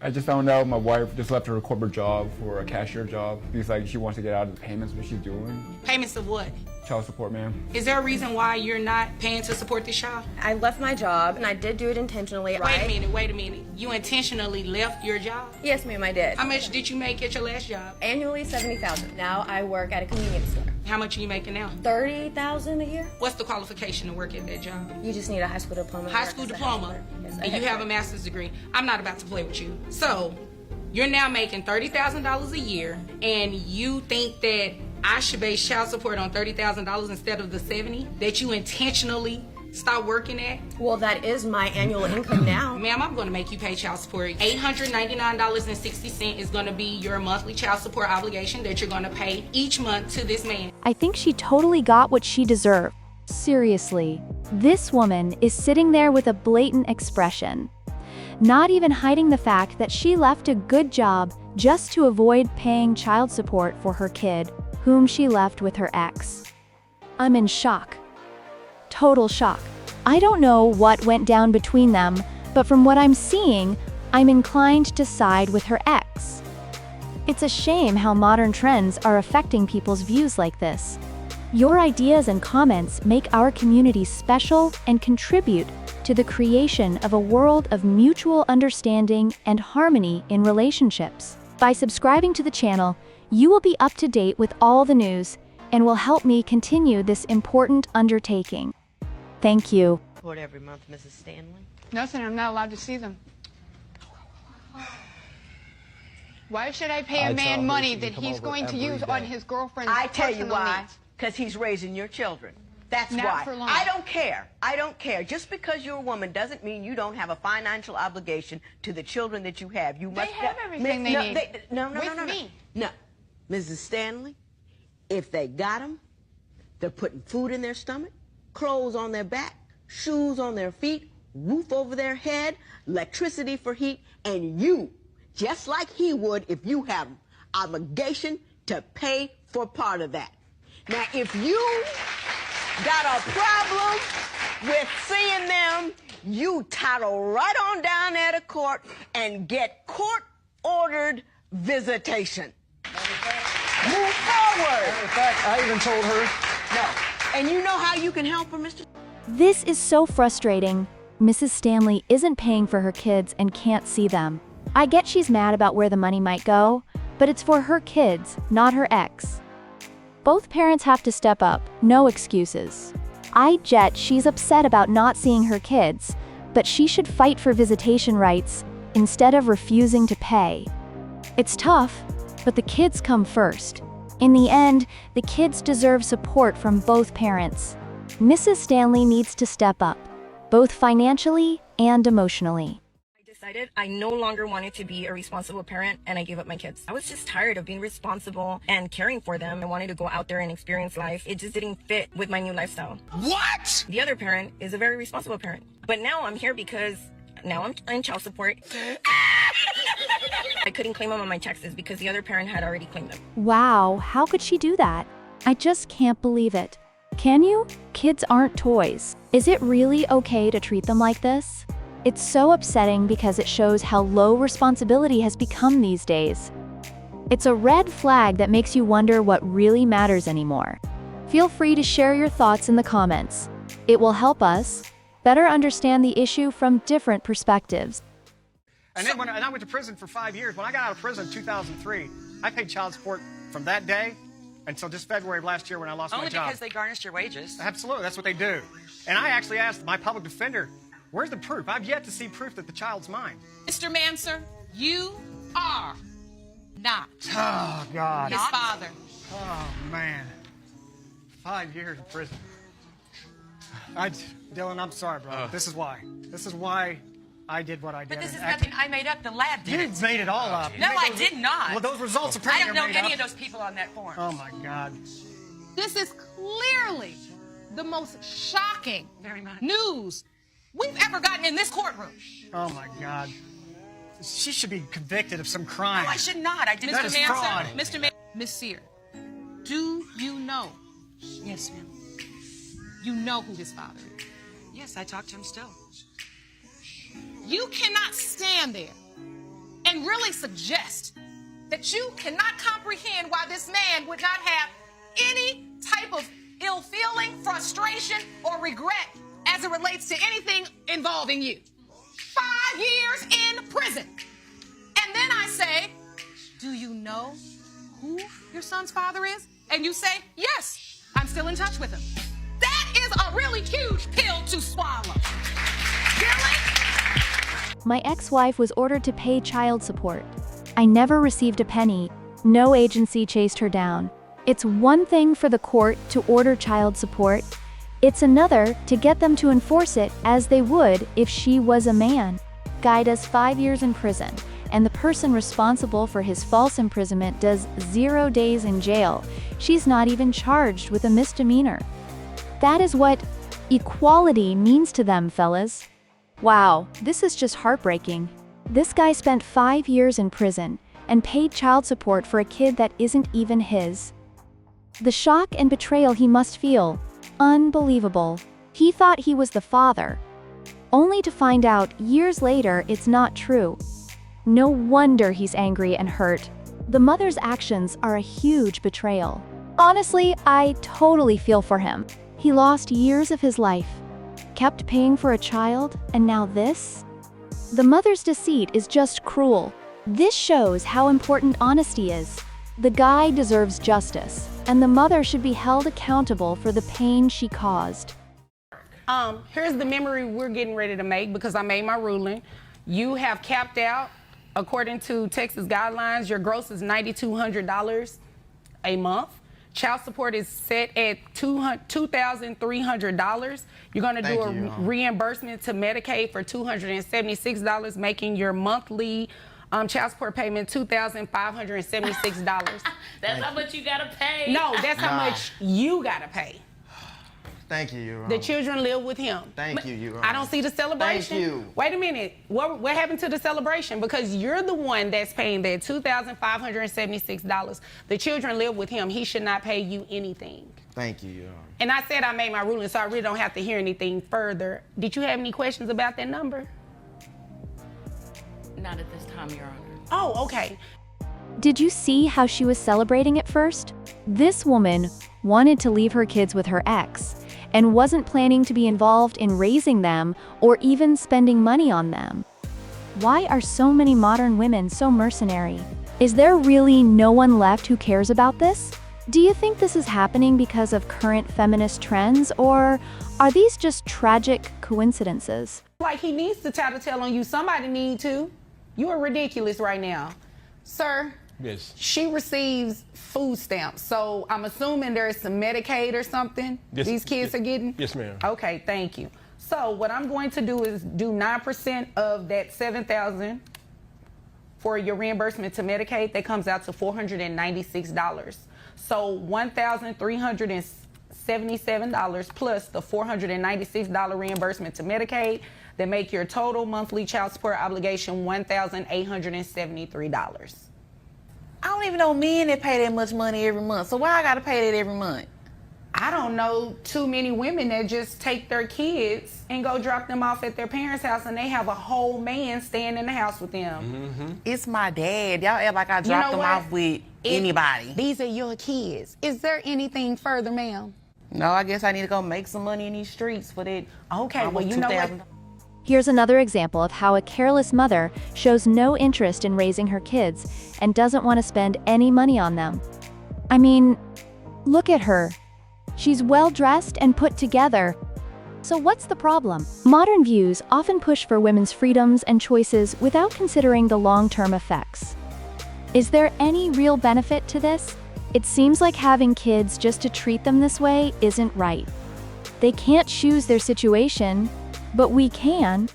I just found out my wife just left her corporate job for a cashier job because like she wants to get out of the payments what she's doing. Payments of what? Child support, ma'am. Is there a reason why you're not paying to support this child? I left my job and I did do it intentionally. Wait a minute. You intentionally left your job? Yes, ma'am, I did. How much did you make at your last job? Annually, $70,000. Now I work at a convenience store. How much are you making now? $30,000 a year. What's the qualification to work at that job? You just need a high school diploma. High school diploma, yes, and you have a master's degree. I'm not about to play with you. So, you're now making $30,000 a year, and you think that I should base child support on $30,000 instead of the $70,000 that you intentionally stop working at? Well, that is my annual income now. Ma'am, I'm going to make you pay child support. $899.60 is going to be your monthly child support obligation that you're going to pay each month to this man. I think she totally got what she deserved. Seriously, this woman is sitting there with a blatant expression, not even hiding the fact that she left a good job just to avoid paying child support for her kid, whom she left with her ex. I'm in shock. Total shock. I don't know what went down between them, but from what I'm seeing, I'm inclined to side with her ex. It's a shame how modern trends are affecting people's views like this. Your ideas and comments make our community special and contribute to the creation of a world of mutual understanding and harmony in relationships. By subscribing to the channel, you will be up to date with all the news and will help me continue this important undertaking. Thank you. Report every month, Mrs. Stanley. Nothing, I'm not allowed to see them. Why should I pay a man money that he's going to use on his girlfriend's I tell you personal why. needs? Because he's raising your children. That's Not why. for long. I don't care. I don't care. Just because you're a woman doesn't mean you don't have a financial obligation to the children that you have. You must have everything they need. No. With me. No. Mrs. Stanley, if they got them, they're putting food in their stomach, clothes on their back, shoes on their feet, roof over their head, electricity for heat, and you, just like he would if you have them, obligation to pay for part of that. Now, if you got a problem with seeing them, you toddle right on down there to court and get court-ordered visitation. Move forward. In fact, I even told her. No. And you know how you can help her, Mr. This is so frustrating. Mrs. Stanley isn't paying for her kids and can't see them. I get she's mad about where the money might go, but it's for her kids, not her ex. Both parents have to step up, no excuses. I get she's upset about not seeing her kids, but she should fight for visitation rights instead of refusing to pay. It's tough, but the kids come first. In the end, the kids deserve support from both parents. Mrs. Stanley needs to step up, both financially and emotionally. Decided I no longer wanted to be a responsible parent, and I gave up my kids. I was just tired of being responsible and caring for them. I wanted to go out there and experience life. It just didn't fit with my new lifestyle. What? The other parent is a very responsible parent. But now I'm here because now I'm in child support. I couldn't claim them on my taxes because the other parent had already claimed them. Wow, how could she do that? I just can't believe it. Can you? Kids aren't toys. Is it really okay to treat them like this? It's so upsetting because it shows how low responsibility has become these days. It's a red flag that makes you wonder what really matters anymore. Feel free to share your thoughts in the comments. It will help us better understand the issue from different perspectives. And then when I went to prison for 5 years, when I got out of prison in 2003, I paid child support from that day until just February of last year when I lost my job. Only because they garnished your wages. Absolutely, that's what they do. And I actually asked my public defender, where's the proof? I've yet to see proof that the child's mine. Mr. Manser, you are not Oh, God. his father. Oh, man. 5 years in prison. Dylan, I'm sorry, bro. This is why. This is why I did what I did. But this is nothing I made up. The lab did You it. made it all up. No, I did not. Well, those results are I pretty don't know made any up. of those people on that form. Oh, my God. This is clearly the most shocking Very much. news we've ever gotten in this courtroom. Oh, my God. She should be convicted of some crime. No, I should not. I did That not. is fraud. Mr. Manser, Miss Sear, do you know? Yes, ma'am. You know who his father is. Yes, I talk to him still. You cannot stand there and and really suggest that you cannot comprehend why this man would not have any type of ill feeling, frustration, or regret as it relates to anything involving you. 5 years in prison. And then I say, do you know who your son's father is? And you say, yes, I'm still in touch with him. That is a really huge pill to swallow. Really? My ex-wife was ordered to pay child support. I never received a penny. No agency chased her down. It's one thing for the court to order child support. It's another to get them to enforce it as they would if she was a man. Guy does 5 years in prison, and the person responsible for his false imprisonment does 0 days in jail. She's not even charged with a misdemeanor. That is what equality means to them, fellas. Wow, this is just heartbreaking. This guy spent 5 years in prison and paid child support for a kid that isn't even his. The shock and betrayal he must feel. Unbelievable. He thought he was the father, only to find out years later it's not true. No wonder he's angry and hurt. The mother's actions are a huge betrayal. Honestly, I totally feel for him. He lost years of his life, kept paying for a child, and now this? The mother's deceit is just cruel. This shows how important honesty is. The guy deserves justice, and the mother should be held accountable for the pain she caused. Here's the memory we're getting ready to make because I made my ruling. You have capped out, according to Texas guidelines, your gross is $9,200 a month. Child support is set at $2,300. You're going to do a reimbursement to Medicaid for $276, making your monthly child support payment $2,576. That's how much you gotta pay. No, that's how much you gotta pay. Thank you, Your Honor. The children live with him. Thank you, Your Honor. I don't see the celebration. Thank you. Wait a minute. What happened to the celebration? Because you're the one that's paying that $2,576. The children live with him. He should not pay you anything. Thank you, Your Honor. And I said I made my ruling, so I really don't have to hear anything further. Did you have any questions about that number? Not at this time, Your Honor. Oh, okay. Did you see how she was celebrating at first? This woman wanted to leave her kids with her ex and wasn't planning to be involved in raising them or even spending money on them. Why are so many modern women so mercenary? Is there really no one left who cares about this? Do you think this is happening because of current feminist trends, or are these just tragic coincidences? Like he needs to tell on you. Somebody need to. You are ridiculous right now. Sir, yes. She receives food stamps, so I'm assuming there's some Medicaid or something these kids are getting? Yes, ma'am. Okay, thank you. So what I'm going to do is do 9% of that $7,000 for your reimbursement to Medicaid. That comes out to $496. So $1,377 plus the $496 reimbursement to Medicaid, that make your total monthly child support obligation $1,873. I don't even know men that pay that much money every month. So why I gotta pay that every month? I don't know too many women that just take their kids and go drop them off at their parents' house and they have a whole man staying in the house with them. Mm-hmm. It's my dad. Y'all act like I dropped them off with anybody. These are your kids. Is there anything further, ma'am? No, I guess I need to go make some money in these streets for that. Okay, well, you know what? Here's another example of how a careless mother shows no interest in raising her kids and doesn't want to spend any money on them. I mean, look at her. She's well-dressed and put together. So what's the problem? Modern views often push for women's freedoms and choices without considering the long-term effects. Is there any real benefit to this? It seems like having kids just to treat them this way isn't right. They can't choose their situation, but we can.